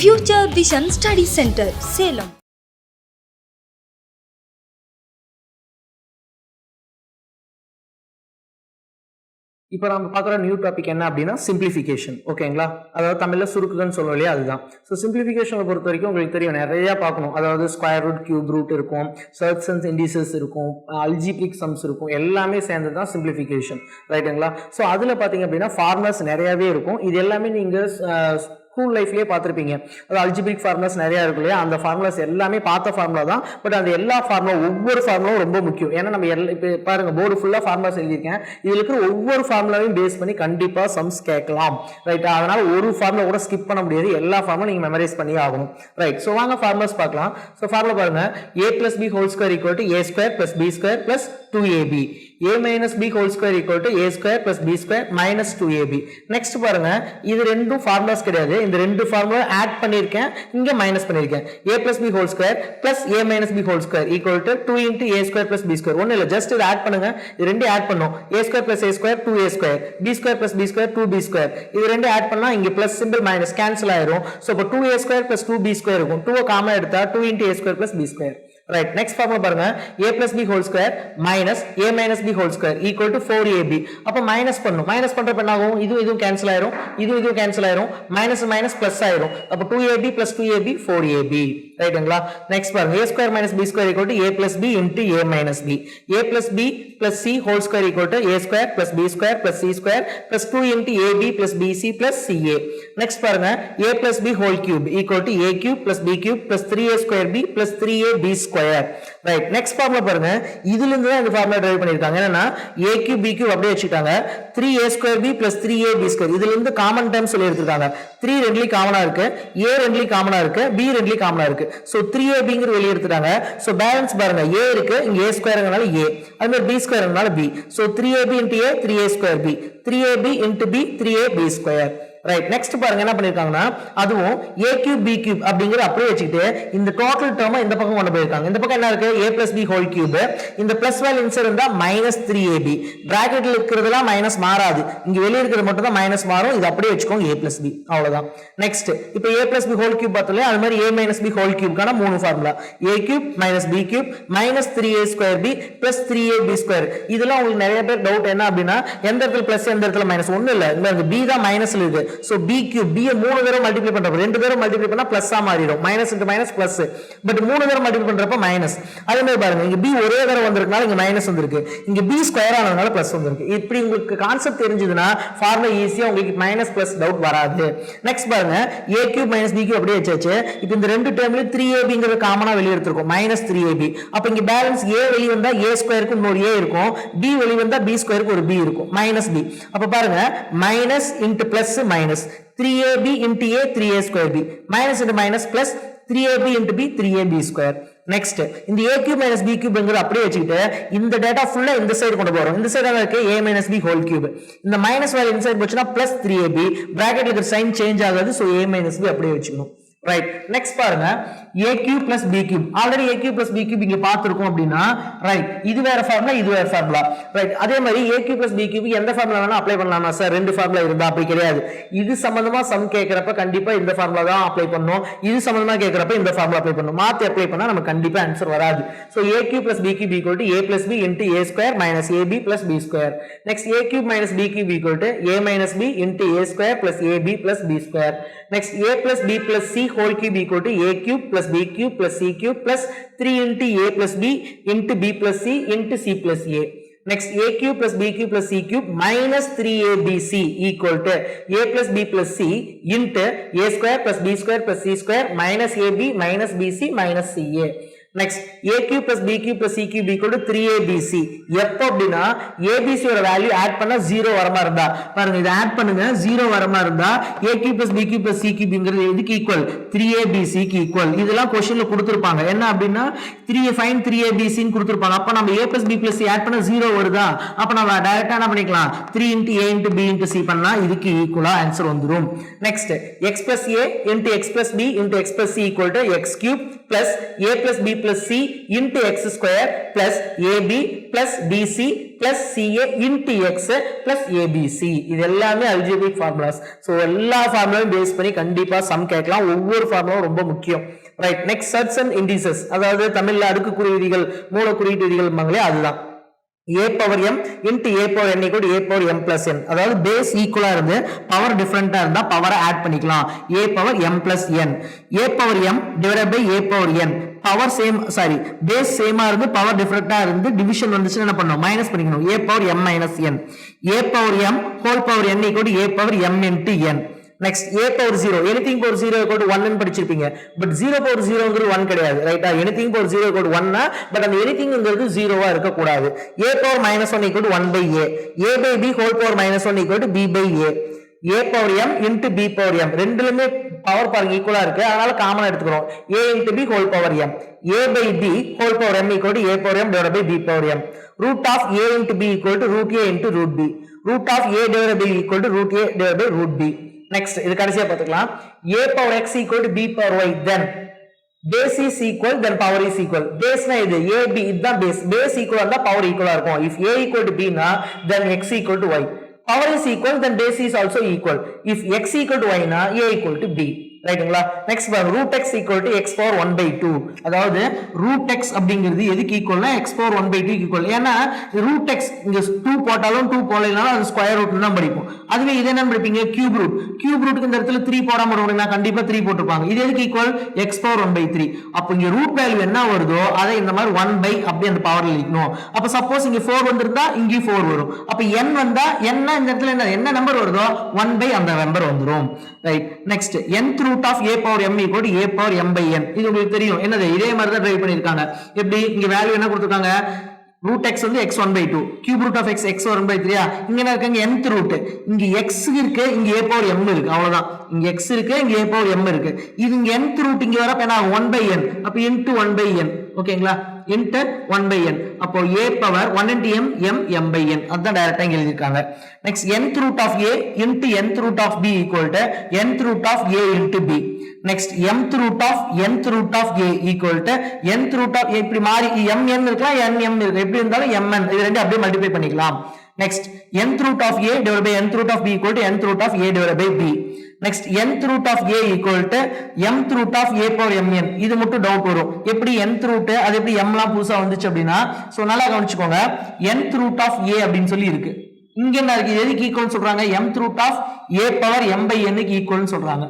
Future Vision Study Center, Salem. இப்போ நம்ம பார்க்குற நியூ டாபிக் என்ன அப்படின்னா சிம்பிளிஃபிகேஷன். ஓகேங்களா, அதாவது தமிழில் சுருக்குன்னு சொல்லுவோம் இல்லையா, அதுதான். ஸோ சிம்பிளிஃபிகேஷனை பொறுத்த வரைக்கும் உங்களுக்கு தெரியும் நிறையா பார்க்கணும். அதாவது ஸ்கொயர் ரூட், கியூப் ரூட் இருக்கும், சர்ட்ஸ் அண்ட் இண்டிசஸ் இருக்கும், அல்ஜிப்ரிக் சம்ஸ் இருக்கும், எல்லாமே சேர்ந்து தான் சிம்பிளிஃபிகேஷன். ரைட்டுங்களா? ஸோ அதில் பார்த்தீங்க அப்படின்னா ஃபார்முலாஸ் நிறையாவே இருக்கும். இது எல்லாமே நீங்கள் ஸ்கூல் லைஃப்லேயே பார்த்துருப்பீங்க. அது அல்ஜிபிரிக் ஃபார்முலாஸ் நிறையா இருக்கும் இல்லையா, அந்த ஃபார்முலாஸ் எல்லாமே பார்த்த ஃபார்முலா தான். பட் அந்த எல்லா ஃபார்முலா ஒவ்வொரு ஃபார்முலாவும் ரொம்ப முக்கியம். ஏன்னா நம்ம இப்போ பாருங்கள், போர்டு ஃபுல்லாக ஃபார்முலாஸ் எழுதியிருக்கேன். இதில் இருக்கிற ஒவ்வொரு ஃபார்முலாவையும் பேஸ் பண்ணி கண்டிப்பாக சம்ஸ் கேட்கலாம். ரைட், அதனால் ஒரு ஃபார்முலா கூட ஸ்கிப் பண்ண முடியாது. எல்லா ஃபார்முலா நீங்கள் மெமரைஸ் பண்ணி ஆகணும். ரைட், ஸோ வாங்க ஃபார்முலாஸ் பார்க்கலாம். ஸோ ஃபார்முலா பாருங்கள், a plus b whole square equal to a square plus b square plus 2ab. a minus b whole square equal to a square plus b square minus 2ab. Next பாருங்க, இது ரெண்டும் formulas கிடையாது. இந்த ரெண்டு formula add பண்ணியிருக்கேன், இங்கே minus பண்ணியிருக்கேன். a plus b whole square plus a minus b whole square equal to 2 into a square plus b square. ஒன்றும் இல்லை, ஜஸ்ட் இது ஆட் பண்ணுங்க. இது ரெண்டு ஆட் பண்ணும். a square plus a square 2a square, b square plus b square 2b square. இது ரெண்டு add பண்ணா இங்கே பிளஸ் சிம்பிள் மைனஸ் கேன்சல் ஆயிரும். ஸோ இப்போ 2a square plus 2b square இருக்கும். 2 காமன் எடுத்தா 2 into a square plus b square. Right, next formula பாருங்க, a plus b whole square minus a minus b whole square equal to 4ab. அப்ப minus பண்ணும். Minus பண்றப்ப என்ன ஆகும்? இதுவும் cancel ஆயிரும், இதுவும் கேன்சல் ஆயிரும், மைனஸ் மைனஸ் பிளஸ் ஆயிரும். அப்ப 2ab plus 2ab 4ab. ரைட்டுங்களா? நெக்ஸ்ட் பாருங்க, a square minus b square equal to a plus b into a minus b. a plus b plus c whole square equal to a square plus b square plus c square plus 2 into ab plus bc plus ca. Next பாருங்க, a plus b whole cube equal to a cube plus b cube plus 3a square b plus 3ab square. Right, next formula பாருங்க, இதுல இருந்து தான் இந்த formula drive பண்ணிருக்காங்க. என்னன்னா a cube b cube அப்படியே வச்சிட்டாங்க. 3a square b plus 3ab square. இதுல இருந்து காமன் டேர்ம் சொல்லி எடுத்துட்டாங்க. 3 ரெண்டுலயும் காமனா இருக்கு, a ரெண்டுலயும் காமனா இருக்கு, b ரெண்டுலயும் காமனா இருக்கு. சோ 3abங்கற வெளிய எடுத்துட்டாங்க. சோ பேலன்ஸ் பாருங்க, a இருக்கு, இங்க a ஸ்கொயர்ங்கனால a, அதே மாதிரி b ஸ்கொயர்ங்கனால b. So 3ab into a 3a square b, 3ab into b 3ab square. Right, next பாருங்க என்ன பண்ணிருக்காங்கன்னா, அதுவும் a cube b cube அப்படிங்கறது அப்படியே வச்சுக்கிட்டு இந்த டோட்டல் டேர்மை இந்த பக்கம் கொண்டு போயிருக்காங்க. இந்த பக்கம் என்ன இருக்கு? a plus b whole cube. இந்த பிளஸ் வேல்யூ இன்சைட் இருந்தா minus 3ab. பிராக்கெட்ல இருக்கிறதெல்லாம் மைனஸ் மாறாது, இங்க வெளிய இருக்கிறது மட்டும் தான் மைனஸ் மாறும். இது அப்படியே வெச்சுக்கோங்க, a plus b, அவ்வளவுதான். நெக்ஸ்ட் இப்போ a plus b whole cube பார்த்தோம்ல, அது மாதிரி a minus b whole cube கான மூணு formula, a cube minus b cube minus 3a square b plus 3ab square. இதெல்லாம் உங்களுக்கு நிறைய பேர் டவுட் என்ன அப்படின்னா, எந்த இடத்துல பிளஸ் எந்த இடத்துல மைனஸ். ஒண்ணு இல்ல, இந்த b தான் மைனஸ்ல இருக்கு. சோ b cube, b மூணு தடவை மல்டிப்ளை பண்றப்ப, ரெண்டு தடவை மல்டிப்ளை பண்ணா பிளஸ்ஸா மாறிடும். Minus into minus plus. But மூணு தடவை மல்டிப்ளை பண்றப்ப மைனஸ். அதே மாதிரி பாருங்க, இங்க b ஒரே தடவை வந்திருக்கனால இங்க மைனஸ் வந்திருக்கு, இங்க b ஸ்கொயர் ஆனதுனால பிளஸ் வந்திருக்கு. இப்படி உங்களுக்கு கான்செப்ட் தெரிஞ்சதுன்னா ஃபார்முலா ஈஸியா உங்களுக்கு மைனஸ் பிளஸ் டவுட் வராது. நெக்ஸ்ட் பாருங்க, a cube minus b cube அப்படியே வச்சாச்சு. இப்போ இந்த ரெண்டு டேர்ம்ல 3abங்கறது காமனா வெளிய எடுத்துறோம், minus 3ab. அப்ப இங்க பேலன்ஸ் a வெளிய வந்தா a ஸ்கொயருக்கு இன்னொரு a இருக்கும், b வெளிய வந்தா b ஸ்கொயருக்கு ஒரு b இருக்கும், minus b. அப்ப பாருங்க, minus into plus minus 3ab into a 3a square b minus into minus plus 3ab into b 3ab square. Next இந்த a cube minus b cube ங்கறது அப்படியே வச்சிட்டு இந்த டேட்டா ஃபுல்லா இந்த சைடு கொண்டு போறோம். இந்த சைடுல இருக்கு a minus b whole cube. இந்த மைனஸ் வேல்யூ இன்சைட் போச்சுனா plus 3ab. பிராக்கெட்ல இருக்கிற சைன் சேஞ்ச் ஆகாது. சோ a minus b அப்படியே வச்சுக்கணும். ரைட், நெக்ஸ்ட் பாருங்க, a cube plus b cube. Already a cube plus b cube இங்க பார்த்திருக்கோம் அப்படினா, ரைட், இது வேற ஃபார்முலா, இது வேற ஃபார்முலா. ரைட், அதே மாதிரி a cube plus b cube எந்த ஃபார்முலா வேணா அப்ளை பண்ணலாமா சார்? ரெண்டு ஃபார்முலா இருந்தா அப்படி கிடையாது. இது சம்பந்தமா சம் கேக்குறப்ப கண்டிப்பா இந்த ஃபார்முலா தான் அப்ளை பண்ணனும், இது சம்பந்தமா கேக்குறப்ப இந்த ஃபார்முலா அப்ளை பண்ணனும். மாத்தி அப்ளை பண்ணா நமக்கு கண்டிப்பா ஆன்சர் வராது. So a cube plus b cube equal to a plus b into a square minus ab plus b square. Next, a cube minus b cube equal to a minus b into a square plus ab plus b square. Next, a plus b plus c whole cube equal to a cube plus b cube plus c cube plus 3 into a plus b into b plus c into c plus a. Next, a cube plus b cube plus c cube minus 3abc equal to a plus b plus c into a square plus b square plus c square minus ab minus bc minus ca. Next, a cube plus b cube plus c cube equal to 3abc. எப்போ அப்படின்னா abc ஓட value add பண்ணா 0 வரமா இருந்தா, பாருங்க இத add பண்ணுங்க, 0 வரமா இருந்தா a cube plus b cube plus c cube ங்கிறது எதுக்கு ஈக்குவல்? 3abc க்கு ஈக்குவல். இதெல்லாம் क्वेश्चनல கொடுத்திருப்பாங்க. என்ன அப்படின்னா 3 find 3abc ன்னு கொடுத்திருப்பாங்க. அப்ப நம்ம a plus b plus c add பண்ணா 0 வருதா? அப்ப நம்ம டைரக்டா என்ன பண்ணிக்கலாம்? 3 into a into b into c பண்ணா இதுக்கு ஈக்குவலா ஆன்சர் வந்துரும். Next, x plus a into x plus b into x plus c equal to x cube plus a plus b plus c into x square plus ab plus bc plus ca into x plus abc. இது எல்லாமே algebraic formulas. So எல்லா ஃபார்முலாவையும் base பண்ணி கண்டிப்பா some கேட்கலாம். ஒவ்வொரு ஃபார்முலாவும் ரொம்ப முக்கியம். Right, next surds and indices, அதாவது தமிழ்ல அடுக்குக்குறி விதிகள், மூல குறியீட்டு விதிகள் அதுதான். a power m into a power n equal to a power m plus n. அதாவது பேஸ் ஈக்குவலா இருந்து பவர் டிஃபரெண்டா இருந்தா பவரை ஆட் பண்ணிக்கலாம். a power m plus n, a power m divided by a power n. Power same, sorry base சேமா இருந்து power டிஃபரெண்டா இருந்து division வந்துச்சுன்னா என்ன பண்ணணும், மைனஸ் பண்ணிக்கணும். a power m minus n, a power m whole power n equal to a power m into n. Next a power 0, anything power 0 equal to 1 ன்னு படிச்சிருப்பீங்க. But 0 power 0ங்கிறது 1 கிடையாது. ரைட்டா, anything power 0 equal to 1 னா but அந்த anythingங்கிறது 0வா இருக்க கூடாது. a power minus 1 equal to 1 by a, a by b whole power minus 1 equal to b by a, a power m into b power m. ரெண்டுலயுமே power பாருங்க ஈக்குவலா இருக்கு, அதனால காமனா எடுத்துக்கிறோம். a into b whole power m, a by b whole power m equal to a power m divided by b power m. root of a into b equal to root a into root b, root of a divided by b equal to root a divided by root b. Next இது கடைசியா பார்த்துக்கலாம். a power x equal to b power y, then base is equal, then power is equal. base na இது a b இதுதான் base, base equal இருந்தா power equal இருக்கும். if a equal to b na then x equal to y, power is equal then base is also equal. if x equal to y na a equal to b. ரைட்டுங்களா? Next பாருங்க, root x equal to x power 1 by 2. அதாவது root x அப்படிங்கிறது எதுக்கு ஈக்குவல்னா x power 1 by 2 equal. ஏன்னா root x இங்க 2 போட்டாலும் 2 போடலைனாலும் அது square root தான் படிப்போம். அதுவே இது என்ன படிப்பீங்க, கியூப் ரூட். கியூப் ரூட்க்கு இந்த இடத்துல 3 போடாம வரும்னா கண்டிப்பா 3 போட்டுப்பாங்க. இது எதுக்கு ஈக்குவல், x power 1 by 3. அப்ப இங்க ரூட் வேல்யூ என்ன வருதோ அதை இந்த மாதிரி 1 by அப்படி அந்த பவர்ல எழுதிக்கணும். அப்ப சப்போஸ் இங்க 4 வந்திருந்தா இங்க 4 வரும். அப்ப n வந்தா n இந்த இடத்துல என்ன நம்பர் வருதோ 1 by அந்த நம்பர் வந்துரும். Right, next nth root of a power m equal to a power m by n. இது உங்களுக்கு தெரியும் என்னது, இதே மாதிரி தான் ட்ரை பண்ணிருக்காங்க. எப்படி இங்க வேல்யூ என்ன கொடுத்திருக்காங்க, root x வந்து x 1 by 2, cube root of x x 1 by 3. இங்க என்ன இருக்குங்க, nth root. இங்க x இருக்கு, இங்க a power m இருக்கு, அவ்வளவுதான். இங்க x இருக்கு, இங்க a power m இருக்கு. இது இங்க nth root இங்க வரப்ப என்ன 1 by n, அப்ப into 1 by n. ஓகேங்களா, into 1 by n. அப்போ a power 1 into m m m by n. அதான் டைரக்டா இங்க எழுதிருக்காங்க. Next nth root of a into nth root of b equal to nth root of a into b. Next mth root of nth root of a equal to nth root of a. இப்படி மாறி m n இருக்கலாம், n m இருக்கு, எப்படி இருந்தாலும் m n இது ரெண்டு அப்படியே multiply பண்ணிக்கலாம். Next nth root of a divided by nth root of b equal to nth root of a divided by b. Next nth root of a equal to mth root of a power mn. இது மட்டும் doubt வரும், எப்படி nth root அது எப்படி m லாம் புதுசா வந்துச்சு அப்படின்னா, சோ நல்லா கவனிச்சுக்கோங்க. nth root of a அப்படின்னு சொல்லி இருக்கு, இங்க என்ன இருக்கு, எதுக்கு ஈக்குவல் சொல்றாங்க, mth root of a power m by n க்கு ஈக்குவல் சொல்றாங்க.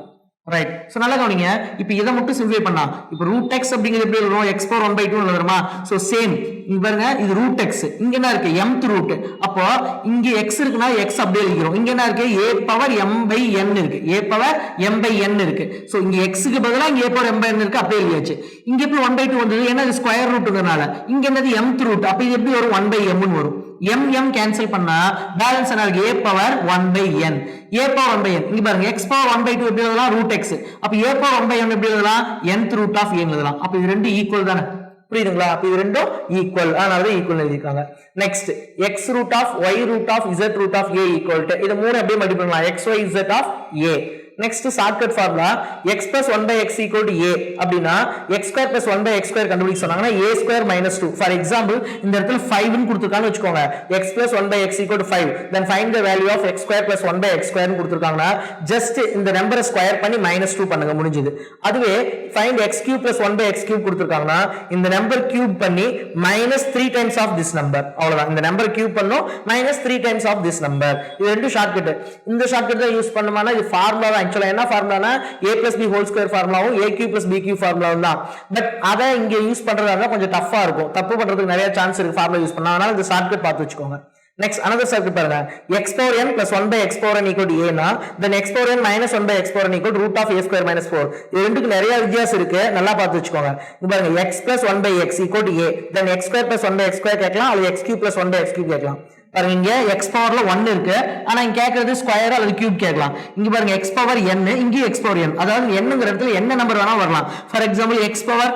ரைட், சோ நல்லா கவனிங்க. இப்போ இத மட்டும் சிம்பிளிஃபை பண்ணா இப்போ root x அப்படிங்கிறது எப்படி வரும், x power 1 by 2 ல வருமா. சோ சேம் இங்க பாருங்க, இது root x, இங்க என்ன இருக்கு mth root. அப்போ இங்க x இருக்குனா x அப்படியே எழுதிறோம். இங்க என்ன இருக்கு, a power m by n இருக்கு, a power m by n இருக்கு. சோ இங்க x க்கு பதிலா இங்க a power m by n இருக்கு, அப்படியே எழுதியாச்சு. இங்க எப்படி 1 by 2 வந்தது, ஏன்னா இது ஸ்கொயர் ரூட்ங்கறனால. இங்க என்னது mth root, அப்ப இது எப்படி வரும் 1 by m ன்னு வரும். m m கேன்சல் பண்ணா பேலன்ஸ் என்ன இருக்கு, a power 1 by n, a power 1 by n. இங்க பாருங்க x power 1 by 2 எப்படி எழுதலாம், root x. அப்ப a power 1 by n எப்படி எழுதலாம், nth root of a எழுதலாம். அப்ப இது ரெண்டு ஈக்குவல் தானே, புரியுதுங்களா? அப்ப இது ரெண்டும் ஈக்குவல், அதனால தான் ஈக்குவல் எழுதிருக்காங்க. Next x root of y root of z root of a equal to இது மூணு அப்படியே மல்டிப்ளை பண்ணலாம், x y z of a. Next shortcut formula x plus 1 by x equal to a அப்படினா x square plus 1 by x square கண்டுபிடிக்க சொன்னாங்கன்னா a square minus 2. For example இந்த இடத்துல 5 ன்னு கொடுத்திருக்கான்னு வெச்சுக்கோங்க, x plus 1 by x equal to 5, then find the value of x square plus 1 by x square ன்னு கொடுத்திருக்காங்கன்னா just இந்த நம்பரை ஸ்கொயர் பண்ணி minus 2 பண்ணுங்க, முடிஞ்சது. அதுவே find x cube plus 1 by x cube கொடுத்திருக்காங்கன்னா இந்த நம்பர் கியூப் பண்ணி minus 3 times of this number, அவ்வளவுதான். இந்த நம்பர் கியூப் பண்ணனும் minus 3 times of this number. இது ரெண்டு ஷார்ட்கட். இந்த ஷார்ட்கட் தான் யூஸ் பண்ணுமானா இது ஃபார்முலா ஆக்சுவலா என்ன ஃபார்முலானா a plus b whole square ஃபார்முலாவும் a cube plus b cube ஃபார்முலாவும் தான். பட் அத இங்க யூஸ் பண்றதா கொஞ்சம் டஃப்பா இருக்கும், தப்பு பண்றதுக்கு நிறைய சான்ஸ் இருக்கு ஃபார்முலா யூஸ் பண்ணா. அதனால இந்த ஷார்ட்கட் பார்த்து வெச்சுக்கோங்க. Next another circuit பாருங்க, x power n plus 1 by x power n equal to a னா then x power n minus 1 by x power n equal to root of a square minus 4. இது ரெண்டுக்கு நிறைய வித்தியாசம் இருக்கு, நல்லா பார்த்து வெச்சுக்கோங்க. இங்க பாருங்க x plus 1 by x equal to a, then x square plus 1 by x square கேட்கலாம், அல்லது x cube plus 1 by x cube கேட்கலாம். பாருங்க இங்க x பவர்ல 1 இருக்கு, ஆனா இங்க கேக்குறது ஸ்கொயர் அல்லது கியூப் கேட்கலாம். இங்க பாருங்க x பவர் n, இங்க x பவர் n, அதாவது n ங்கற இடத்துல என்ன நம்பர் வேணா வரலாம். For example x power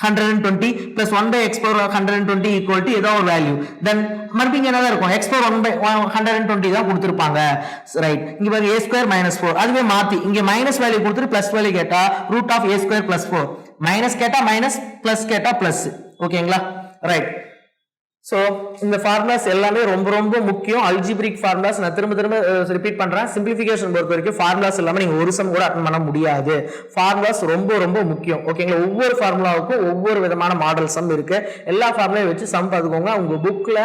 120 plus 1 by x power 120 equal to ஏதோ ஒரு வேல்யூ, then மறுபடியும் என்னதான் இருக்கும், x power 1 by 120 தான் கொடுத்திருப்பாங்க. ரைட், இங்க பாருங்க a square minus 4. அதுவே மாத்தி இங்க மைனஸ் வேல்யூ கொடுத்துட்டு பிளஸ் வேல்யூ கேட்டா root of a square plus 4 minus கேட்டா மைனஸ், பிளஸ் கேட்டா பிளஸ். ஓகேங்களா? ரைட். ஸோ இந்த ஃபார்முலாஸ் எல்லாமே ரொம்ப ரொம்ப முக்கியம். அல்ஜிபிரிக் ஃபார்முலாஸ் நான் திரும்ப திரும்ப ரிப்பீட் பண்றேன். சிம்பிளிஃபிகேஷன் பொறுத்த வரைக்கும் ஃபார்முலாஸ் இல்லாம நீங்க ஒரு சம் கூட அட்டன் பண்ண முடியாது. ஃபார்முலாஸ் ரொம்ப ரொம்ப முக்கியம். ஓகேங்களா? ஒவ்வொரு ஃபார்முலாவுக்கும் ஒவ்வொரு விதமான மாடல் சம் இருக்கு. எல்லா ஃபார்முலையும் வச்சு சம் பார்த்துக்கோங்க. உங்க புக்ல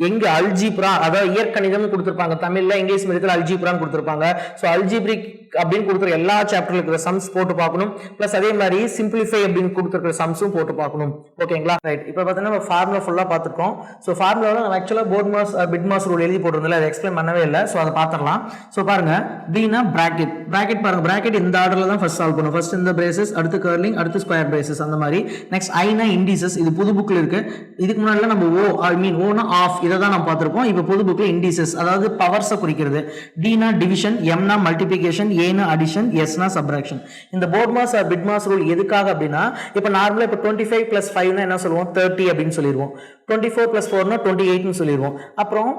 எங்க அல்ஜிப்ரா, அதாவது இயற்கணிதம் கொடுத்திருப்பாங்க, தமிழ்ல இங்கிலீஷ் மீடியத்தில் அல்ஜிப்ரான்னு கொடுத்திருப்பாங்க. ஸோ அல்ஜிபிரிக் அப்படின்னு கொடுத்துருக்க எல்லா சாப்டர்ல இருக்கிற சம்ஸ் போட்டு பார்க்கணும். பிளஸ் அதே மாதிரி சிம்பிளிஃபை அப்படின்னு கொடுத்துருக்கிற சம்ஸும் போட்டு பார்க்கணும். ஓகேங்களா? ரைட். இப்போ பார்த்தீங்கன்னா நம்ம ஃபார்முலா ஃபுல்லா பார்த்துருக்கோம். ஸோ ஃபார்முலாவில் நம்ம ஆக்சுவலாக BODMAS BIDMAS rule எழுதி போட்டிருந்தல, அதை எக்ஸ்பிளைன் பண்ணவே இல்லை. ஸோ அதை பார்த்துடலாம். ஸோ பாருங்க, பீனா பிராக்கெட், பிராக்கெட் பாருங்க, பிராக்கெட் இந்த ஆர்டரில் தான் ஃபர்ஸ்ட் சால்வ் பண்ணும். ஃபர்ஸ்ட் இந்த பிரேசஸ், அடுத்து கர்லிங், அடுத்து ஸ்கொயர் பிரேசஸ், அந்த மாதிரி. நெக்ஸ்ட் ஐனா இண்டிசஸ், இது புது புக்கில் இருக்கு. இதுக்கு முன்னாடி நம்ம ஓ ஐ மீன் ஓனா ஆஃப் இதை தான் நம்ம பார்த்துருப்போம். இப்போ புது புக்கில் இண்டிசஸ், அதாவது பவர்ஸை குறிக்கிறது. டினா டிவிஷன், எம்னா மல்டிபிகேஷன், ஏனா அடிஷன், எஸ்னா சப்ராக்ஷன். இந்த BODMAS BIDMAS rule எதுக்காக அப்படின்னா, இப்போ நார்மலா இப்போ 25 + 5 என்ன சொல்லுவோம், 30 அப்படின்னு சொல்லிடுவோம். 24 + 4 28 சொல்லிடுவோம். அப்புறம்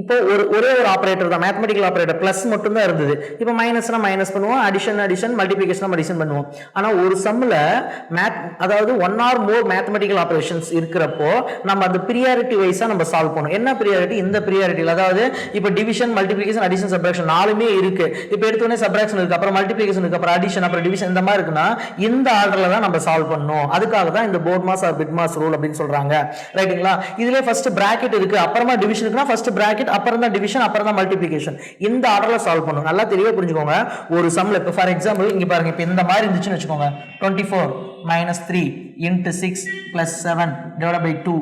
இப்போ ஒரே ஒரு ஆபரேட்டர் தான், மேத்தமெட்டிக்கல் ஆபரேட்டர், பிளஸ் மட்டும் தான் இருந்தது. இப்போ மைனஸ்னா மைனஸ் பண்ணுவோம், அடிஷன் மல்டிபிகேஷன் அடிஷன் பண்ணுவோம். ஆனா ஒரு சம்ல அதாவது 1 or more மேத்தமெட்டிக்கல் ஆபரேஷன்ஸ் இருக்கிறப்போ நம்ம அந்த பிரியாரிட்டி வைஸா நம்ம சால்வ் பண்ணணும். என்ன பிரியாரிட்டி? இந்த பிரியாரிட்டியில், அதாவது இப்போ டிவிஷன், மல்டிபிகேஷன், அடிஷன், சப்ராக்ஷன் நாலுமே இருக்கு. இப்போ எடுத்தோடனே சப்ராக்ஷன் இருக்கு, அப்புறம் மல்டிபிகேஷன் இருக்கு, அப்புறம் அடிஷன், அப்புறம் டிவிஷன், இந்த மாதிரி இருக்குன்னா இந்த ஆர்டர்ல தான் நம்ம சால்வ் பண்ணணும். அதுக்காக தான் இந்த BODMAS or BIDMAS rule அப்படின்னு சொல்றாங்க. ரைட்டுங்களா? இதுல ஃபர்ஸ்ட் பிராக்கெட் இருக்கு, அப்புறமா டிவிஷன் இருக்குன்னா ஃபர்ஸ்ட் பிராக்கெட், அப்புறம் தான் டிவிஷன், அப்புறம் தான் மல்டிபிகேஷன். இந்த ஆர்டர்ல சால்வ் பண்ணணும். நல்லா தெளிவா புரிஞ்சுக்கோங்க. ஒரு சம்ல இப்போ ஃபார் எக்ஸாம்பிள் இங்க பாருங்க, இப்போ இந்த மாதிரி இருந்துச்சுன்னு வச்சுக்கோங்க, 24 - 3 × 6 + 7 / 2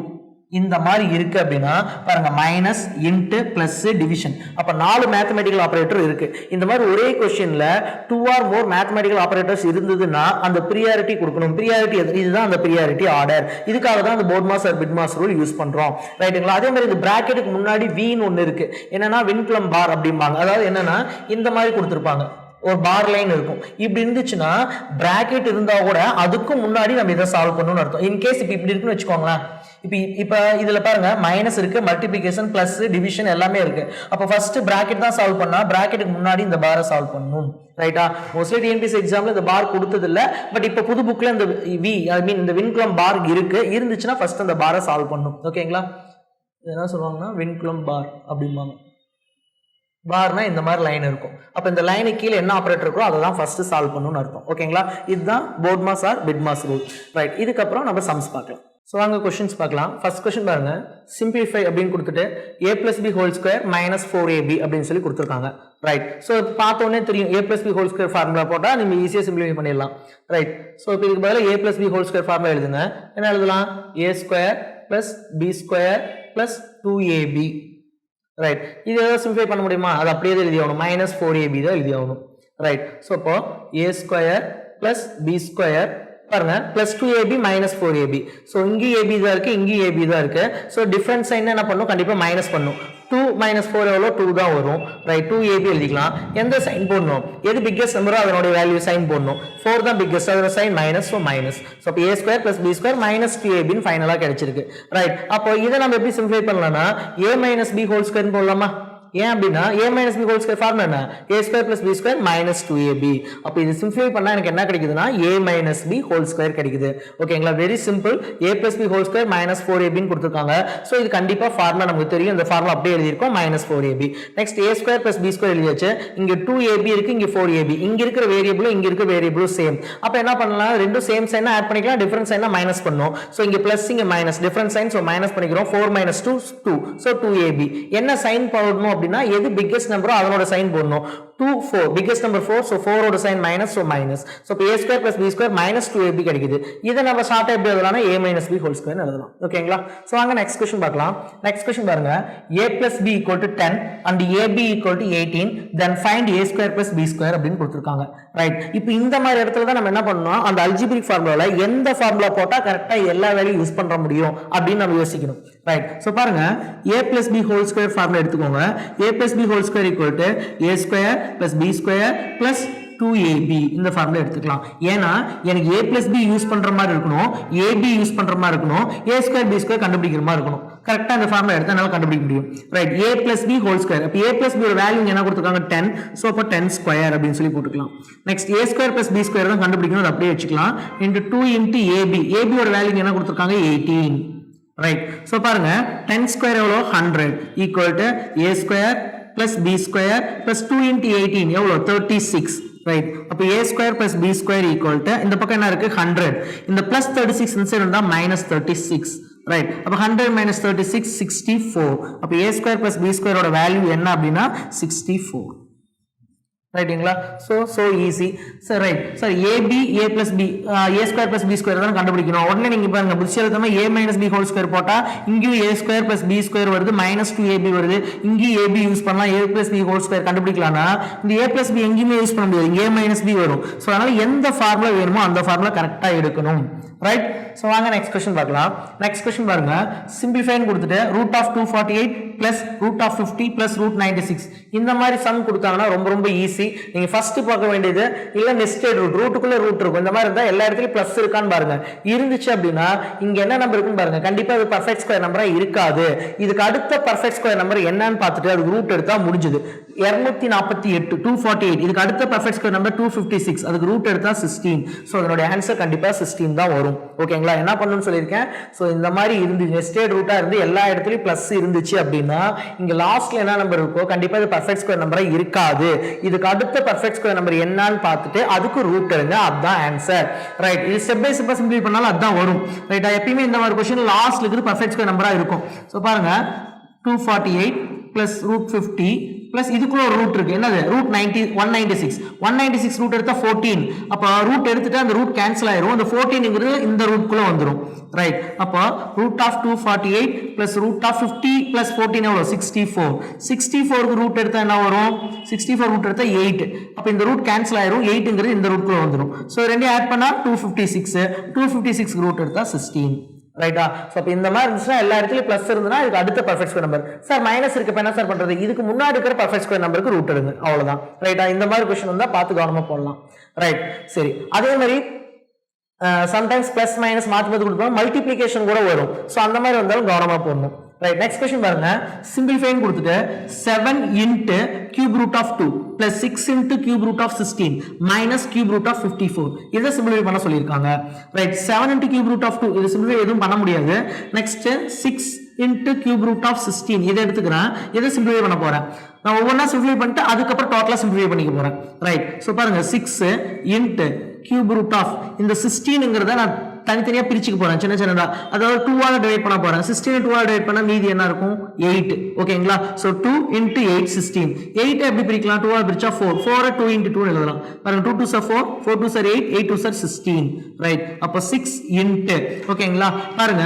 இந்த மாதிரி இருக்கு அப்படின்னா பாருங்க, மைனஸ், இன்ட்டு, பிளஸ், டிவிஷன். அப்ப 4 மேத்தமெட்டிக்கல் ஆபரேட்டர் இருக்கு. இந்த மாதிரி ஒரே क्वेश्चनல 2 or more மேத்தமெட்டிக்கல் ஆபரேட்டர்ஸ் இருந்ததுன்னா அந்த பிரியாரிட்டி கொடுக்கணும். பிரியாரிட்டி இதுதான் அந்த பிரியாரிட்டி ஆர்டர். இதுக்காக தான் அந்த BODMAS or BIDMAS rule use பண்றோம். ரைட்டுங்களா? அதே மாதிரி இந்த பிராக்கெட்டுக்கு முன்னாடி வின்னு ஒன்னு இருக்கு. என்னன்னா வின்குலம் பார் அப்படிம்பாங்க. அதாவது என்னன்னா இந்த மாதிரி கொடுத்திருப்பாங்க, ஒரு பார் லைன் இருக்கும். இப்படி இருந்துச்சுன்னா பிராக்கெட் இருந்தா கூட அதுக்கும் முன்னாடி நம்ம இதை சால்வ் பண்ணணும்னு அர்த்தம். இன்கேஸ் இப்போ இப்படி இருக்குன்னு வச்சுக்கோங்களேன், இப்போ இதுல பாருங்க மைனஸ் இருக்கு, மல்டிபிகேஷன், பிளஸ், டிவிஷன் எல்லாமே இருக்கு. அப்போ ஃபர்ஸ்ட் பிராக்கெட் தான் சால்வ் பண்ணா பிராக்கெட்டுக்கு முன்னாடி இந்த பாரை சால்வ் பண்ணணும். ரைட்டா? மோஸ்ட்லி டிஎன்பிஎஸ்சி எக்ஸாம்ல இந்த பார் கொடுத்தது இல்ல. பட் இப்போ புது புக்ல இந்த வி ஐ மீன் இந்த வின்குலம் பார் இருக்கு. இருந்துச்சுன்னா ஃபர்ஸ்ட் அந்த பாரை சால்வ் பண்ணணும். ஓகேங்களா? என்ன சொல்லுவாங்கன்னா வின்குலம் பார் அப்படிம்பாங்க. பார்னா இந்த மாதிரி லைன் இருக்கும். அப்ப இந்த லைனுக்கு கீழே என்ன ஆபரேட்டர் இருக்கோ அதை தான் ஃபர்ஸ்ட் சால்வ் பண்ணணும்னு அர்த்தம். ஓகேங்களா? இதுதான் BODMAS or BIDMAS rule. Right. இதுக்கப்புறம் நம்ம சம்ஸ் பார்க்கலாம். ஸோ வாங்க கொஸ்டின்ஸ் பார்க்கலாம். ஃபர்ஸ்ட் கொஸ்டின் பாருங்க, சிம்பிளிஃபை அப்படின்னு கொடுத்துட்டு a + b² - 4ab அப்படின்னு சொல்லி கொடுத்துருக்காங்க. ரைட். ஸோ பார்த்தோன்னே தெரியும், a + b² ஃபார்முலா போட்டால் நம்ம ஈஸியாக சிம்பிளிஃபை பண்ணிடலாம். ரைட். ஸோ இப்போ இதுக்கு பதிலாக a + b² ஃபார்முலா எழுதுங்க. என்ன எழுதலாம்? a² + b² + 2ab. ரைட். இது ஏதாவது சிம்பிளிஃபை பண்ண முடியுமா? அது அப்படியே தான் எழுதி ஆகணும். -4ab தான் எழுதி ஆகணும். ரைட். ஸோ இப்போ a² + b² பாருங்க, +2ab - 4ab. ஸோ இங்கே ab தான் இருக்கு, இங்கே ab தான் இருக்கு. ஸோ டிஃபரன்ஸ் சைன் என்ன பண்ணும்? கண்டிப்பா மைனஸ் பண்ணும். 2 - 4 எவ்வளோ? 2 தான் வரும். ரைட். 2ab எழுதிக்கலாம். எந்த சைன் போடணும்? எது பிக்கஸ்ட் நம்பரோ அதனுடைய வேல்யூ சைன் போடணும். 4 தான் பிக்கஸ்ட், அதோட sign minus. So minus. So இப்போ a² + b² - 2ab ஃபைனலா கிடைச்சிருக்கு. ரைட். அப்போ இதை நம்ம எப்படி சிம்பிளிஃபை பண்ணலாம்னா a - b² போடலாமா? ஏன் அப்படின்னா a - b² ஃபார்முலா என்ன? a² + b² - 2ab. அப்ப இது சிம்பிளிஃபை பண்ணா எனக்கு என்ன கிடைக்குதுன்னா a - b² கிடைக்குது. ஓகேங்களா? Very simple. a + b² - 4ab ன்னு கொடுத்திருக்காங்க. சோ இது கண்டிப்பா ஃபார்முலா நமக்கு தெரியும். இந்த ஃபார்முலா அப்படியே எழுதி இருக்கோம், -4ab. நெக்ஸ்ட் a² + b² எழுதியாச்சு. இங்க 2ab இருக்கு, இங்க 4ab. இங்க இருக்கிற வேரியபிளும் இங்க இருக்கிற வேரியபிளும் சேம். அப்ப என்ன பண்ணலாம்? ரெண்டும் சேம் சைனா ஆட் பண்ணிக்கலாம், டிஃபரன்ஸ் சைனா மைனஸ் பண்ணனும். சோ இங்க பிளஸ் இங்க minus, difference sign, so minus பண்ணிக்கிறோம். 4 - 2 2. So 2ab. என்ன சைன் போடணும் அப்படின்னா எது பிக்கஸ்ட் நம்பரோ அதனோட சைன் போடணும். 2 4 பிக்கஸ்ட் நம்பர் 4, சோ 4 ஓட sign minus, so minus. So இப்போ a² + b² - 2ab கிடைக்குது. இத நம்ம ஷார்ட்டா எப்படி எழுதலாம்னா a - b² ன்னு எழுதலாம். ஓகேங்களா? சோ வாங்க நெக்ஸ்ட் क्वेश्चन பார்க்கலாம். நெக்ஸ்ட் क्वेश्चन பாருங்க, a + b = 10 and ab = 18, then find a² + b² அப்படின்னு கொடுத்திருக்காங்க. ரைட். இப்போ இந்த மாதிரி இடத்துல தான் நம்ம என்ன பண்ணனும்? அந்த அல்ஜிபிரிக் ஃபார்முலால எந்த ஃபார்முலா போட்டா கரெக்ட்டா எல்லா வேல்யூ யூஸ் பண்ற முடியும் அப்படின்னு நம்ம யோசிக்கணும். ரைட். சோ பாருங்க, a + b² ஃபார்முலா எடுத்துக்கோங்க. a + b² = a² + b² + 2ab இந்த ஃபார்முலா எடுத்துக்கலாம். ஏன்னா எனக்கு a + b யூஸ் பண்ற மாதிரி இருக்கணும், ab யூஸ் பண்ற மாதிரி இருக்கணும், a² b² கண்டுபிடிக்கிற மாதிரி இருக்கணும். கரெக்டாக இந்த ஃபார்முலா எடுத்து என்னால் கண்டுபிடிக்க முடியும். Right, a plus b whole square. அப்போ a plus b ஒரு வேல்யூ என்ன கொடுத்துருக்காங்க 10. ஸோ அப்போ 10 ஸ்கொயர் அப்படின்னு சொல்லி போட்டுக்கலாம். Next a square plus b ஸ்கொயர் தான் கண்டுபிடிக்கணும், அதை அப்படியே வச்சுக்கலாம். Into 2 into ab. ab ஒரு வேல்யூ என்ன கொடுத்துருக்காங்க 18. ரைட், ஸோ பாருங்க 10 ஸ்கொயர் எவ்வளோ 100 equal to a square plus b square plus 2 into 18 எவ்வளோ 36. ரைட், அப்போ a square plus b square equal to இந்த பக்கம் என்ன இருக்கு 100, இந்த பிளஸ் 36 இன்சைட் இருந்தா மைனஸ் 36. ரைட், அப்போ 100 minus 36 64. அப்போ a ஸ்கொயர் plus b ஸ்கொயரோட வேல்யூ என்ன அப்படின்னா 64. ரைட்டுங்களா? so easy. சரி, right sir ab a plus b a square plus b ஸ்கொயர் தான் கண்டுபிடிக்கணும். உடனே நீங்க பாருங்க புத்திசாலித்தனமா a minus b whole square போட்டா இங்கேயும் a square plus b square வருது, minus 2ab வருது. இங்கேயும் ab யூஸ் பண்ணலாம், a plus b whole square கண்டுபிடிக்கலாம்னா இந்த a plus b எங்கேயுமே யூஸ் பண்ண முடியாது, இங்கே a minus b வரும். ஸோ அதனால எந்த ஃபார்முலா வேணுமோ அந்த ஃபார்முலா கரெக்டா எடுக்கணும். ரைட், ஸோ வாங்க நெக்ஸ்ட் கொஸ்டின் பார்க்கலாம். நெக்ஸ்ட் கொஸ்டின் பாருங்க, சிம்பிளிஃபைன்னு கொடுத்துட்டு root of 248 plus root of 50 plus root 96 இந்த மாதிரி சம் கொடுத்தாங்கன்னா ரொம்ப ஈஸி. நீங்க ஃபர்ஸ்ட் பார்க்க வேண்டியது இல்ல நெஸ்டட் ரூட், ரூட்டுக்குள்ள ரூட் இருக்கும், இந்த மாதிரி இருந்தா எல்லா இடத்துலயும் பிளஸ் இருக்கான்னு பாருங்க. இருந்துச்சு அப்படின்னா இங்க என்ன நம்பர் இருக்குன்னு பாருங்க, கண்டிப்பா அது பர்ஃபெக்ட் ஸ்கொயர் நம்பரா இருக்காது. இதுக்கு அடுத்த பர்ஃபெக்ட் ஸ்கொயர் நம்பர் என்னன்னு பார்த்துட்டு அதுக்கு ரூட் எடுத்தா முடிஞ்சது. 248 248, இதுக்கு அடுத்த பர்ஃபெக்ட் ஸ்கொயர் நம்பர் 256, அதுக்கு ரூட் எடுத்தா 16. ஸோ அதனுடைய ஆன்சர் கண்டிப்பா 16 தான் வரும். ஓகேங்களா? என்ன பண்ணணும்னு சொல்லியிருக்கேன். ஸோ இந்த மாதிரி இருந்து நெஸ்டட் ரூட்டா இருந்து எல்லா இடத்துலயும் பிளஸ் இருந்துச்சு அப்படின்னா இங்க லாஸ்ட்ல என்ன நம்பர் இருக்கோ கண்டிப்பா இது பர்ஃபெக்ட் ஸ்கொயர் நம்பரா இருக்காது. இதுக்கு அடுத்த பர்ஃபெக்ட் ஸ்கொயர் நம்பர் என்னன்னு பார்த்துட்டு அதுக்கு ரூட் எடுங்க, அதுதான் ஆன்சர். ரைட், இது ஸ்டெப் பை ஸ்டெப்பா சிம்பிள் பண்ணாலும் அதுதான் வரும். ரைட்டா? எப்பயுமே இந்த மாதிரி क्वेश्चन லாஸ்ட்ல இருக்கிற பர்ஃபெக்ட் ஸ்கொயர் நம்பரா இருக்கும். ஸோ பாருங்க 248 பிளஸ் ரூட் 50 பிளஸ் இதுக்குள்ள ஒரு ரூட் இருக்கு, என்னது ரூட் 196 ரூட் எடுத்தா 14. அப்போ ரூட் எடுத்துட்டு அந்த ரூட் கேன்சல் ஆயிரும், அந்த 14ங்கிறது இந்த ரூட்குள்ள வந்துரும். ரைட், அப்போ root of 248 plus root of 50 plus 14 எவ்வளோ 64. 64க்கு ரூட் எடுத்தா என்ன வரும் 64 ரூட் எடுத்தா 8. அப்போ இந்த ரூட் கேன்சல் ஆயிரும், 8ங்கிறது இந்த ரூட்குள்ள வந்துரும். ஸோ ரெண்டையும் ஆட் பண்ணா 256 ரூட் எடுத்தா 16. ரைட்டா? சோ அப்ப இந்த மாதிரி இருந்துச்சுன்னா எல்லா இடத்துலயும் பிளஸ் இருந்ததுன்னா இதுக்கு அடுத்த perfect square number. Sir minus இருக்கு, இப்ப என்ன சார் பண்றது? இதுக்கு முன்னாடி இருக்கிற பர்ஃபெக்ட் ஸ்கொயர் நம்பருக்கு ரூட் எடுங்க, அவ்வளவுதான். ரைட்டா? இந்த மாதிரி क्वेश्चन வந்தா பார்த்து கவனமா போடலாம். ரைட், சரி. அதே மாதிரி சம்டைம்ஸ் பிளஸ் மைனஸ் மாத்தி மாத்தி கொடுப்பாங்க, மல்டிப்ளிகேஷன் கூட வரும். சோ அந்த மாதிரி வந்தாலும் கவனமா போடணும். ரைட், நெக்ஸ்ட் क्वेश्चन பாருங்க. சிம்பிளிஃபைன்னு கொடுத்துட்டு 7 into cube root of 2 plus 6 into cube root of 16 minus cube root of 54 இதை சிம்பிளிஃபை பண்ண சொல்லியிருக்காங்க. Right, 7 into cube root of 2 இது சிம்பிளிஃபை எதுவும் பண்ண முடியாது. Next 6 into cube root of 16 இதை எடுத்துக்கிறேன், இதை சிம்பிளிஃபை பண்ண போறேன். நான் ஒவ்வொன்றா சிம்பிளிஃபை பண்ணிட்டு அதுக்கப்புறம் டோட்டலா சிம்பிளிஃபை பண்ணிக்க போறேன். ரைட், ஸோ பாருங்க 6 into cube root of இந்த 16ங்கிறத நான் தனித்தனியா பிரிச்சுக்க போறேன் சின்ன சின்னதா, அதாவது 2ஆல டிவைட் பண்ண போறேன். 16 2ஆல டிவைட் பண்ணா மீதி என்ன இருக்கும் 8. ஓகேங்களா? So 2 into 8 16. 8 எப்படி பிரிக்கலாம்? 2ஆல பிரிச்சா 4. 4 2 into 2 எழுதலாம். பாருங்க 2 2 4, 4 2 8, 8 2 16. ரைட், அப்ப 6 into ஓகேங்களா? பாருங்க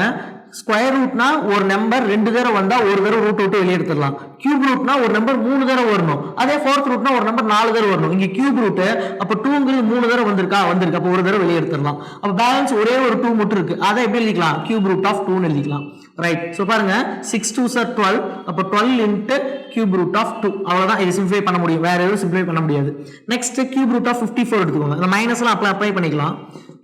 ஸ்கொயர் ரூட்னா ஒரு நம்பர் 2 தடவை வந்தா ஒரு தடவை ரூட் விட்டு வெளியே எடுத்துடலாம். கியூப் ரூட்னா ஒரு நம்பர் 3 தடவை வரணும். அதே ஃபோர்த் ரூட்னா ஒரு நம்பர் 4 தடவை வரணும். இங்க கியூப் ரூட் அப்ப 2ங்கிறது 3 தடவை வந்திருக்கு, அப்ப ஒரு தடவை வெளியே எடுத்துடலாம். அப்ப பேலன்ஸ் ஒரே ஒரு 2 மட்டும் இருக்கு, அதை எப்படி எழுதிக்கலாம்? கியூப் ரூட் ஆஃப் 2 ன்னு எழுதிக்கலாம். ரைட், சோ பாருங்க 6 2s are 12, அப்ப 12 into கியூப் ரூட் ஆஃப் 2. அவ்வளவுதான், இது சிம்பிளிஃபை பண்ண முடியும், வேற எதுவும் சிம்பிளிஃபை பண்ண முடியாது. நெக்ஸ்ட் கியூப் ரூட் ஆஃப் 54 எடுத்துக்கோங்க. இந்த மைனஸ்லாம் அப்ளை பண்ணிக்கலாம்.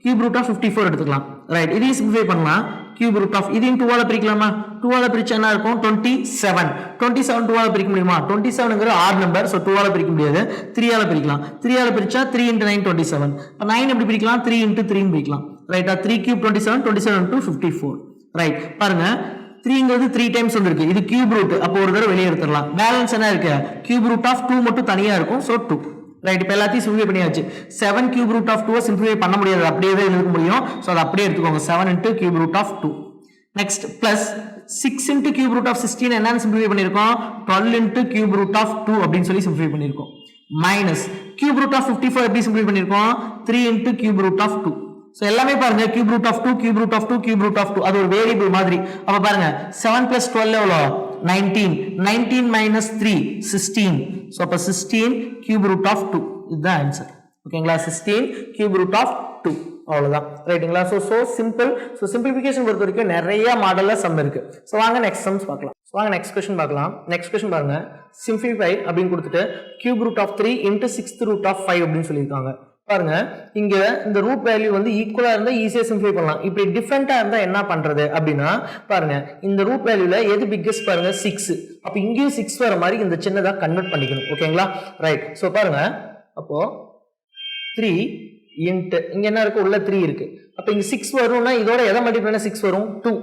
கியூப் ரூட் ஆஃப் 54 எடுத்துக்கலாம். ரைட், இதையும் சிம்பிளிஃபை பண்ணலாம். கியூப் ரூட் ஆஃப் இதையும் 2ஆல பிரிக்கலாமா? 2ஆல பிரிச்சா என்ன இருக்கும் 27. 27 2ஆல பிரிக்க முடியுமா? 27ங்கிற ஆட் நம்பர், சோ 2ஆல பிரிக்க முடியாது. 3ஆல பிரிக்கலாம். 3ஆல பிரிச்சா 3 into 9 27. 9 எப்படி பிரிக்கலாம்? 3 into 3 ன்னு பிரிக்கலாம். ரைட்டா? 3 cube 27, 27 into 54. ரைட், பாருங்க 3ங்கிறது 3 டைம்ஸ் வந்திருக்கு, இது கியூப் ரூட், அப்போ ஒரு தடவை வெளியே எடுத்துடலாம். பேலன்ஸ் என்ன இருக்கு? கியூப் ரூட் ஆஃப் 2 மட்டும் தனியா இருக்கும், சோ 2. ரைட், இப்போ எல்லாத்தையும் சிம்பிளிஃபை பண்ணியாச்சு. 7 கியூப் ரூட் ஆஃப் 2 சிம்பிளிஃபை பண்ண முடியாது, அப்படியே தான் எழுத முடியும். சோ அதை அப்படியே எடுத்துக்கோங்க. 7 into cube root of 2. Next plus 6 into cube root of 16 என்னன்னு சிம்பிளிஃபை பண்ணிருக்கோம்? 12 into கியூப் ரூட் ஆஃப் 2 அப்படின்னு சொல்லி சிம்பிளிஃபை பண்ணிருக்கோம். மைனஸ் கியூப் ரூட் ஆஃப் 54 எப்படி சிம்பிளிஃபை பண்ணிருக்கோம்? 3 into cube root of 2. So எல்லாமே பாருங்க cube root of 2 cube root of 2 cube root of 2, அது ஒரு வேரியபிள் மாதிரி. அப்ப பாருங்க 7 plus 12 எவ்வளோ 19. 19 minus 3 16. சோ அப்ப 16 கியூப் ரூட் ஆஃப் 2 இதுதான் ஆன்சர். ஓகேங்களா? 16 கியூப் ரூட் ஆஃப் 2, அவ்வளவுதான். ரைட்டுங்களா? So simple. சோ சிம்பிளிஃபிகேஷன் பொறுத்த வரைக்கும் நிறைய மாடல்ல சம் இருக்கு. சோ வாங்க நெக்ஸ்ட் சம்ஸ் பார்க்கலாம். வாங்க நெக்ஸ்ட் क्वेश्चन பார்க்கலாம். நெக்ஸ்ட் क्वेश्चन பாருங்க. சிம்பிளிஃபை அப்படினு கொடுத்துட்டு cube root of 3 into 6th root of 5 அப்படினு சொல்லிருக்காங்க. பாருங்க இங்க இந்த ரூட் வேல்யூ வந்து ஈக்குவலா இருந்தா ஈஸியா சிம்பிளை பண்ணலாம். இப்படி டிஃபரெண்டா இருந்தா என்ன பண்றது அப்படின்னா பாருங்க இந்த ரூட் வேல்யூல எது பிக்கஸ்ட் பாருங்க 6. அப்ப இங்கேயும் 6 வர மாதிரி இந்த சின்னதா கன்வெர்ட் பண்ணிக்கணும். ஓகேங்களா ரைட். சோ பாருங்க அப்போ 3 இன்ட் இங்க என்ன இருக்கு உள்ள 3 இருக்கு. அப்ப இங்க 6 வரும்னா இதோட எதை மல்டிப்ளை பண்ணா 6 வரும் 2.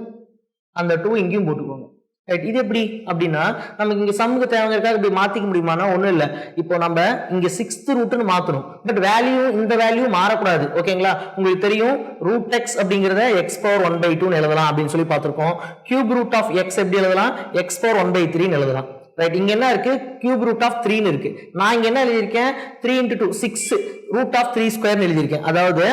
அந்த 2 இங்கேயும் போட்டுக்கோங்க. ரைட். இது எப்படி அப்படின்னா நமக்கு இங்க சம்முக்கு தேவைங்கிறதுக்காக இப்படி மாத்திக்க முடியுமானா ஒண்ணும் இல்ல. இப்போ நம்ம இங்க 6th ரூட்னு மாத்தணும். பட் வேல்யூ இந்த வேல்யூ மாறக்கூடாது. ஓகேங்களா உங்களுக்கு தெரியும் ரூட் x அப்படிங்கறத x பவர் 1/2 ன்னு எழுதலாம் அப்படின்னு சொல்லி பார்த்திருக்கோம். கியூப் ரூட் ஆஃப் x எப்படி எழுதலாம் x பவர் 1/3 ன்னு எழுதலாம். ரைட். இங்க என்ன இருக்கு கியூப் ரூட் ஆஃப் 3 ன்னு இருக்கு. நான் இங்க என்ன எழுதியிருக்கேன் 3 × 2 6 ரூட் ஆஃப் 3 ஸ்கொயர் ன்னு எழுதியிருக்கேன். அதாவது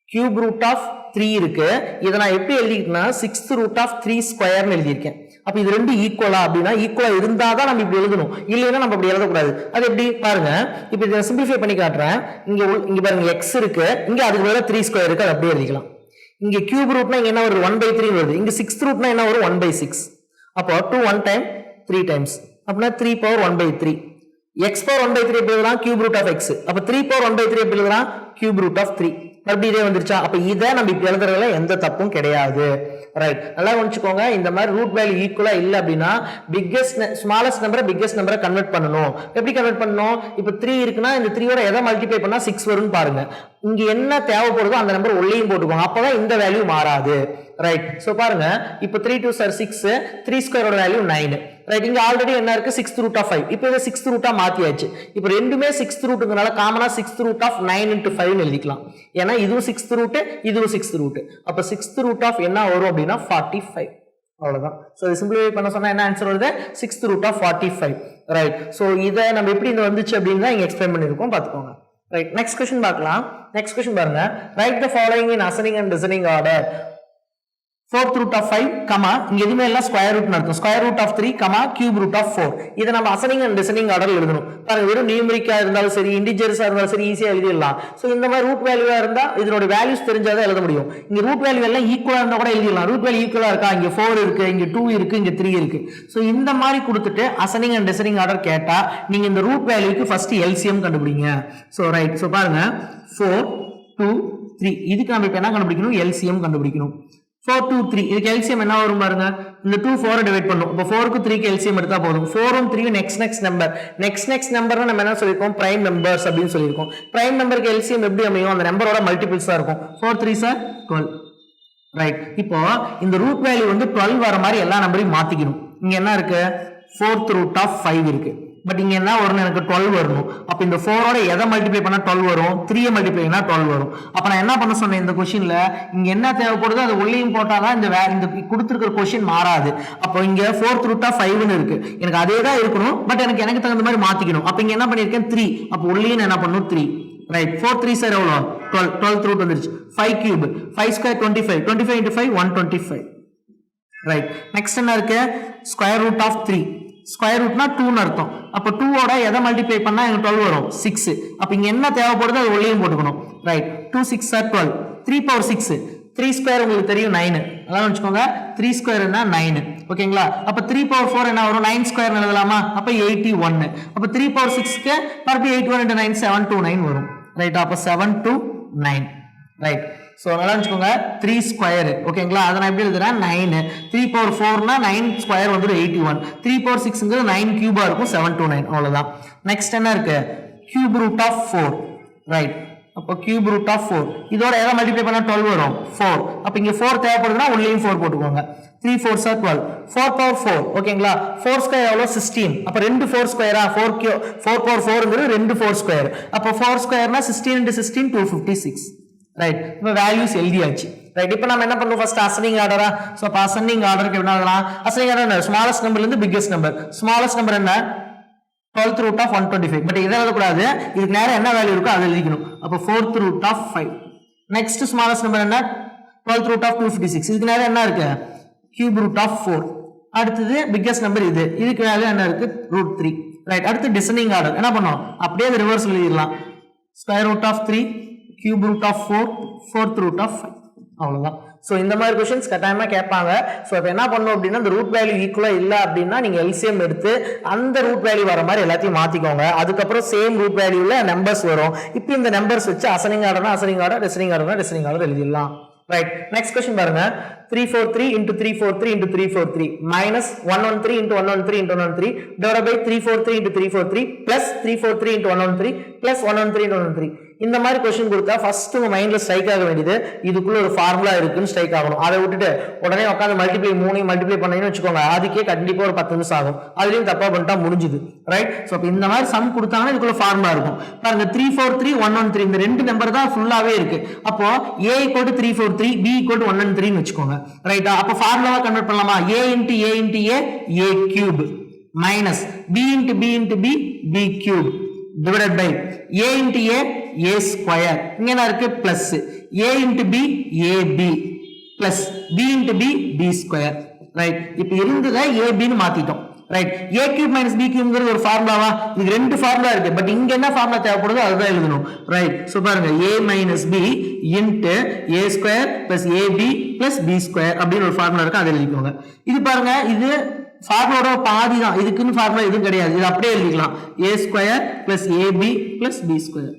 கியூப் ரூட் ஆஃப் 3 இருக்கு. இதை நான் எப்படி எழுதிருக்கேன்னா 6th ரூட் ஆஃப் 3 ஸ்கொயர் ன்னு எழுதியிருக்கேன். அப்ப இது ரெண்டு ஈக்குவலா அப்படின்னா ஈக்குவலா இருந்தாதான் நம்ம இப்படி எழுதணும். இல்லைன்னா நம்ம அப்படி எழுதக்கூடாது. அது எப்படி பாருங்க இப்ப இதை சிம்பிளிஃபை பண்ணி காட்டுறேன். இங்க பாருங்க x இருக்கு. இங்க அதுக்கு பதிலா 3 ஸ்கொயர் இருக்கு. அது அப்படியே எழுதிக்கலாம். இங்க கியூப் ரூட்னா இங்க என்ன வருது 1/3 வருது. இங்க 6th ரூட்னா என்ன வரும் 1/6. அப்போ 2 1 டைம் 3 டைம்ஸ் அப்படின்னா 3 பவர் 1/3. x பவர் 1/3 எப்படி எழுதலாம் கியூப் ரூட் ஆஃப் x. அப்ப 3 பவர் 1/3 எப்படி எழுதலாம் கியூப் ரூட் ஆஃப் 3. மறுபடியும் இதே வந்துருச்சா. அப்ப இதை நம்ம இப்ப எழுதுறதுல எந்த தப்பும் கிடையாது. ரைட். நல்லா கவனிச்சுக்கோங்க. இந்த மாதிரி ரூட் வேல்யூ ஈக்குவலா இல்ல அப்படின்னா பிக்கஸ்ட் ஸ்மாலஸ்ட் நம்பரை பிக்கஸ்ட் நம்பரை கன்வெர்ட் பண்ணணும். எப்படி கன்வெர்ட் பண்ணணும் இப்ப 3 இருக்குன்னா இந்த 3 ஓட எதை மல்டிப்ளை பண்ணா 6 வரும்னு பாருங்க. இங்க என்ன தேவைப்படுதோ அந்த நம்பர் உள்ளேயும் போட்டுக்கோங்க. அப்பதான் இந்த வேல்யூ மாறாது. ரைட். சோ பாருங்க இப்போ 3 2 6 3 ஸ்கொயரோட வேல்யூ 9. ரைட். இங்க ஆல்ரெடி என்ன இருக்கு 6th ரூட் ஆஃப் 5. இப்போ இத 6th ரூட்டா மாத்தியாச்சு. இப்போ ரெண்டுமே 6th ரூட்ங்கனால காமனா 6th ரூட் ஆஃப் 9 × 5 ன்னு எழுதிக்கலாம். ஏன்னா இதுவும் 6th ரூட் இதுவும் 6th ரூட். அப்ப 6th ரூட் ஆஃப் என்ன வரும் அப்படின்னா 45. அவ்வளவுதான். சோ இது சிம்பிளிஃபை பண்ண சொன்னா என்ன ஆன்சர் வருது 6th root of 45. Right. So இத நம்ம எப்படி இந்த வந்துச்சு அப்படினா இங்க எக்ஸ்பிளைன் பண்ணிருக்கோம் பாத்துக்கோங்க. ரைட். நெக்ஸ்ட் क्वेश्चन பார்க்கலாம். நெக்ஸ்ட் क्वेश्चन பாருங்க. Right the following in ascending and descending order. 4th root of 5, இங்க எதுமே எல்லாம் ஸ்கொயர் ரூட் நடக்கும். Square root of 3, cube root of 4. இதை நம்ம அசெண்டிங் அண்ட் டிசெண்டிங் ஆர்டர் எழுதணும். பாருங்க வெறும் நியூமெரிக்கா இருந்தாலும் சரி இன்டிஜர்ஸா இருந்தாலும் சரி ஈஸியா எழுதிடலாம். சோ இந்த மாதிரி ரூட் வேல்யூவா இருந்தா இதனோட வேல்யூஸ் தெரிஞ்சாதான் எழுத முடியும். இங்க ரூட் வேல்யூ எல்லாம் ஈக்குவலா இருந்தா கூட எழுதிடலாம். ரூட் வேல்யூ ஈக்குவலா இருக்கா இங்க 4 இருக்கு, இங்க 2 இருக்கு, இங்க 3 இருக்கு. சோ இந்த மாதிரி கொடுத்துட்டு அசெண்டிங் அண்ட் டிசெண்டிங் ஆர்டர் கேட்டா நீங்க இந்த ரூட் வேல்யூக்கு ஃபர்ஸ்ட் எல்சிஎம் கண்டுபிடிங்க. So right. சோ பாருங்க 4 2 3 இதுக்கு நம்ம இப்ப என்ன கண்டுபிடிக்கணும் எல்சிஎம் கண்டுபிடிக்கணும். 4 2 3 இதுக்கு எல்சிஎம் என்ன வரும் பாருங்க. இந்த 2 4 டிவைட் பண்ணும். அப்ப 4 க்கு 3 க்கு எல்சிஎம் எடுத்தா போதும். 4 உம் 3 உம் நெக்ஸ்ட் நம்பர். நெக்ஸ்ட் நம்பர்னா நம்ம என்ன சொல்லிருக்கோம் பிரைம் நம்பர்ஸ் அப்படினு சொல்லிருக்கோம். பிரைம் நம்பருக்கு எல்சிஎம் எப்படி அமையும் அந்த நம்பரோட மல்டிபிள்ஸா இருக்கும். 4 3 சார் 12. ரைட். இப்போ இந்த ரூட் வேல்யூ வந்து 12 வர மாதிரி எல்லா நம்பரையும் மாத்திக்கணும். இங்க என்ன இருக்கு 4th ரூட் ஆஃப் 5 இருக்கு. பட் இங்க என்ன வரும் எனக்கு 12 வரணும். அப்ப இந்த 4 ஓட எதை மல்டிப்ளை பண்ணா 12 வரும் 3 மல்டிப்ளை பண்ணா 12 வரும். அப்ப நான் என்ன பண்ண சொன்னேன் இந்த क्वेश्चनல இங்க என்ன தேவைப்படுதோ அது உள்ளேயும் போட்டாதான் இந்த கொடுத்திருக்கிற क्वेश्चन மாறாது. அப்ப இங்க 4th ரூட் ஆஃப் 5 ன்னு இருக்கு. எனக்கு அதே தான் இருக்கணும். பட் எனக்கு தகுந்த மாதிரி மாத்திக்கணும். அப்ப இங்க என்ன பண்ணிருக்கேன் 3. அப்ப உள்ளேயும் என்ன பண்ணனும் 3. ரைட். 4 3 சார் எவ்வளவு 12. 12th ரூட் வந்துருச்சு. 5 கியூப் 5 ஸ்கொயர் 25. 25 × 5 125. ரைட். நெக்ஸ்ட் என்ன இருக்கு ஸ்கொயர் ரூட் ஆஃப் 3. ஸ்கொயர் ரூட்னா 2 ன்னு அர்த்தம். அப்ப 2 ஓட எதை மல்டிப்ளை பண்ணா எனக்கு 12 வரும் 6. அப்ப இங்க என்ன தேவைப்படுதோ அது உள்ளேயும் போட்டுக்கணும். ரைட். 2 6 ஆர் 12. 3 பவர் 6. 3 ஸ்கொயர் உங்களுக்கு தெரியும் 9. அதான் வெச்சுக்கோங்க 3 ஸ்கொயர் என்ன 9. ஓகேங்களா. அப்ப 3 பவர் 4 என்ன வரும் 9 ஸ்கொயர் எழுதலாமா. அப்ப 81. அப்ப 3 பவர் 6 க்கு மறுபடியும் 81 × 9 729 வரும். ரைட். அப்ப 729. ரைட். சோ நல்லா வெச்சுக்கோங்க 3 ஸ்கொயர். ஓகேங்களா. அத நான் எப்படி எழுதுறேன் 9. 3 பவர் 4 னா 9 ஸ்கொயர் வந்து 81. 3 பவர் 6 ங்கிறது 9 கியூபா இருக்கும் 729. அவ்வளவுதான். நெக்ஸ்ட் என்ன இருக்கு கியூப் ரூட் ஆஃப் 4. ரைட். அப்ப கியூப் ரூட் ஆஃப் 4 இதோட எதை மல்டிப்ளை பண்ணா 12 வரும் 4. அப்ப இங்க 4 தேவைப்படுதுனா உள்ளேயும் 4 போட்டுக்கோங்க. 3 4 ஆர் 12. 4 பவர் 4. ஓகேங்களா. 4 ஸ்கொயர் எவ்வளவு 16. அப்ப ரெண்டு 4 ஸ்கொயரா 4 பவர் 4 ங்கிறது ரெண்டு 4 ஸ்கொயர். அப்ப 4 ஸ்கொயர்னா 16 × 16 256. ரைட். இப்ப வேல்யூஸ் எழுதியாச்சு. ரைட். இப்போ நாம என்ன பண்ணுவோம் ஃபர்ஸ்ட் அசெண்டிங் ஆர்டரா. சோ அப்ப அசெண்டிங் ஆர்டருக்கு என்ன எழுதலாம் அசெண்டிங் ஆர்டர் என்ன ஸ்மாலஸ்ட் நம்பர்ல இருந்து பிக்கஸ்ட் நம்பர். ஸ்மாலஸ்ட் நம்பர் என்ன 12th ரூட் ஆஃப் 125. பட் இத எழுத கூடாது. இதுக்கு நேரா என்ன வேல்யூ இருக்கோ அதை எழுதிக்கணும். அப்ப 4th root of 5. Next smallest number என்ன 12th ரூட் ஆஃப் 256. இதுக்கு நேரா என்ன இருக்கு கியூப் ரூட் ஆஃப் 4. அடுத்து பிக்கஸ்ட் நம்பர் இது. இதுக்கு நேரா என்ன இருக்கு ரூட் 3. ரைட். அடுத்து டிசெண்டிங் ஆர்டர் என்ன பண்ணோம் அப்படியே அது ரிவர்ஸ் எழுதிடலாம். Square root of 3 cube root of 4 4th root of 5. அவ்வளவுதான். ஸோ இந்த மாதிரி கொஸ்டின்ஸ் கட்டாயமாக கேட்பாங்க. ஸோ இப்போ என்ன பண்ணணும் அப்படின்னா இந்த ரூட் வேல்யூ ஈக்குவலாக இல்லை அப்படின்னா நீங்கள் எல்சிஎம் எடுத்து அந்த ரூட் வேல்யூ வர மாதிரி எல்லாத்தையும் மாற்றிக்கோங்க. அதுக்கப்புறம் சேம் ரூட் வேல்யூவில் நம்பர்ஸ் வரும். இப்போ இந்த நம்பர்ஸ் வச்சு அசனிங் ஆர்டர்னா அசனிங் ஆர்டர், டெஸ்டிங் ஆர்டர்னா டெஸ்டிங் ஆர்டர் எழுதிடலாம். ரைட், நெக்ஸ்ட் கொஸ்டின் பாருங்க. 343 into 343 into 343 minus 113 into 113 into 113 divided by 343 into 343 plus 343 into 113 plus 113 into 113. இந்த மாதிரி கொஸ்டின் கொடுத்தா ஃபர்ஸ்ட் உங்க மைண்ட்ல ஸ்ட்ரைக் ஆக வேண்டியது இதுக்குள்ள ஒரு ஃபார்முலா இருக்குன்னு ஸ்ட்ரைக் ஆகணும். அதை விட்டுட்டு உடனே உட்காந்து மல்டிப்ளை பண்ணீங்கன்னு வச்சுக்கோங்க, அதுக்கே கண்டிப்பா ஒரு 10 நிமிஷம் ஆகும். அதுலயும் தப்பா பண்ணிட்டா முடிஞ்சுது. ரைட், ஸோ இந்த மாதிரி சம் கொடுத்தாங்கன்னா இதுக்குள்ள ஃபார்முலா இருக்கும். பாருங்க 343 113 இந்த ரெண்டு நம்பர் தான் ஃபுல்லாவே இருக்கு. அப்போ a = 343 b = 113 வச்சுக்கோங்க. ரைட்டா, அப்போ ஃபார்முலாவா கன்வெர்ட் பண்ணலாமா? a into a into a cube minus b into b into b cube divided by a into a square. இங்க என்ன இருக்கு? plus a into b ab plus b into b square. ரைட், இப்போ இருந்ததை ab ன்னு மாத்திட்டோம். ரைட், a cube minus b cubeங்கிறது ஒரு ஃபார்முலாவா? இது ரெண்டு ஃபார்முலா இருக்கு, பட் இங்க என்ன ஃபார்முலா தேவைப்படுதோ அதுதான் எழுதணும். ரைட், சோ பாருங்க a minus b into a square plus ab plus b square அப்படின்னு ஒரு ஃபார்முலா இருக்கு, அதை எழுதிக்கோங்க. இது பாருங்க, இது ஃபார்முலாவோட பாதி தான், இதுக்குன்னு ஃபார்முலா எதுவும் கிடையாது, இது அப்படியே எழுதிக்கலாம். a square plus ab plus b square.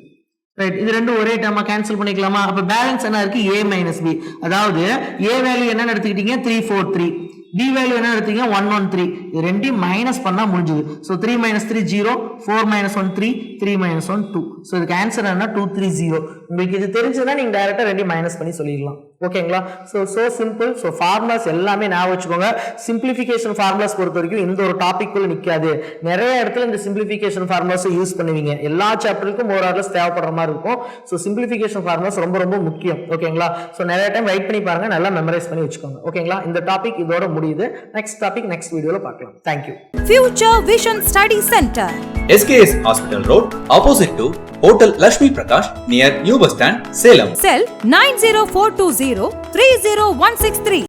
Right, இது ரெண்டும் ஒரே டேர்மா கேன்சல் பண்ணிக்கலாமா? அப்ப பேலன்ஸ் என்ன இருக்கு? a minus b. அதாவது a வேல்யூ என்ன எடுத்துக்கிட்டீங்க? 343. b வேல்யூ என்ன எடுத்தீங்க? 113. இது ரெண்டையும் மைனஸ் பண்ணா முடிஞ்சது. சோ 3 - 3 0, 4 - 1 3, 3 - 1 2. சோ இதுக்கு ஆன்சர் என்ன? 230. உங்களுக்கு இது தெரிஞ்சதுன்னா நீங்க டைரக்டா ரெண்டையும் மைனஸ் பண்ணி சொல்லிடலாம். ஓகேங்களா? So simple. சோ ஃபார்முலாஸ் எல்லாமே ஞாபகம் வச்சுக்கோங்க. சிம்பிளிஃபிகேஷன் ஃபார்முலாஸ் பொறுத்த வரைக்கும் இந்த ஒரு டாபிக் குள்ள நிக்காது. நிறைய இடத்துல இந்த சிம்பிளிஃபிகேஷன் ஃபார்முலாஸ் யூஸ் பண்ணுவீங்க. எல்லா சாப்டருக்கும் மோர் ஆர் லெஸ் தேவைப்படுற மாதிரி இருக்கும். சோ சிம்பிளிஃபிகேஷன் ஃபார்முலாஸ் ரொம்ப ரொம்ப முக்கியம். ஓகேங்களா? சோ நிறைய டைம் ரைட் பண்ணி பாருங்க, நல்லா மெமரைஸ் பண்ணி வச்சுக்கோங்க. ஓகேங்களா? இந்த டாபிக் இதோட முடியுது. நெக்ஸ்ட் டாபிக் நெக்ஸ்ட் வீடியோல பார்க்கலாம். Thank you. Future Vision Study Center, SKS Hospital Road, opposite to Hotel Lakshmi Prakash, near New Bus Stand, Salem. cell 90420 30163.